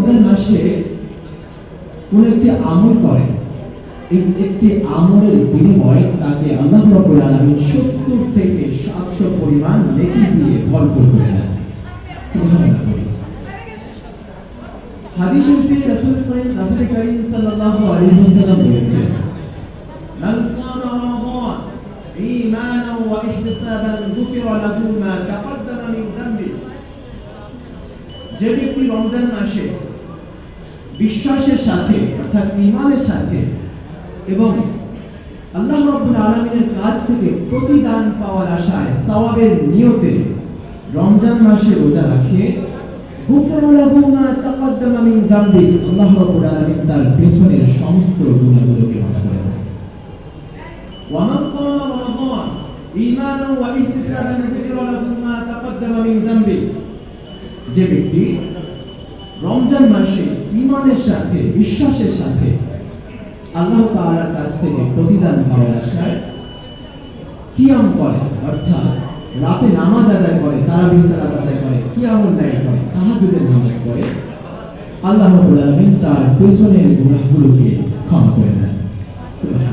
রমজান মাসে কোন একটি আমল করে, এই একটি আমলের বিনিময়ে তাকে আল্লাহ রাব্বুল আলামিন 70 থেকে 700 পরিমাণ নেকি দিয়ে ভরপুর করে দেন। সুবহানাল্লাহ। হাদিস শরীফে রাসূল কারীম সাল্লাল্লাহু আলাইহি ওয়াসাল্লাম বলেছেন, মান সামা রমাদান ঈমানান ওয়া ইহতিসাবান গুফিরা লাহু মা তাকাদ্দামা মিন যামবি। যে ব্যক্তি রমজান মাসে বিশ্বাসের সাথে অর্থাৎ ঈমানের সাথে এবং আল্লাহ রাব্বুল আলামিনের কাছ থেকে প্রতিদান পাওয়ার আশায় সওয়াবের নিয়তে রমজান মাসে রোজা রাখে, গুফিরা লাহু মা তাকাদ্দামা মিন যামবি, আল্লাহ রাব্বুল আলামিন তার পেছনের সমস্ত গুনাহগুলোকে মাফ করে দেন। ওয়া মান কামা রমাদান ঈমানান ওয়া ইহতিসাবান গুফিরা লাহু মা তাকাদ্দামা মিন যামবি। যে ব্যক্তি রমজান মাসে ঈমানের সাথে বিশ্বাসের সাথে আল্লাহ তাআলার কাছ থেকে প্রতিদান পাওয়ার আশায় কিয়াম করে, অর্থাৎ রাতে নামাজ আদায় করে, তারাবির সালাত আদায় করে, কিয়ামুল লাইল করে, তাহাজ্জুদের নামাজ পড়ে, আল্লাহ রাব্বুল আলামিন তার পেছনের গুনাহগুলোকে ক্ষমা করে দেন। সুবহানাল্লাহ।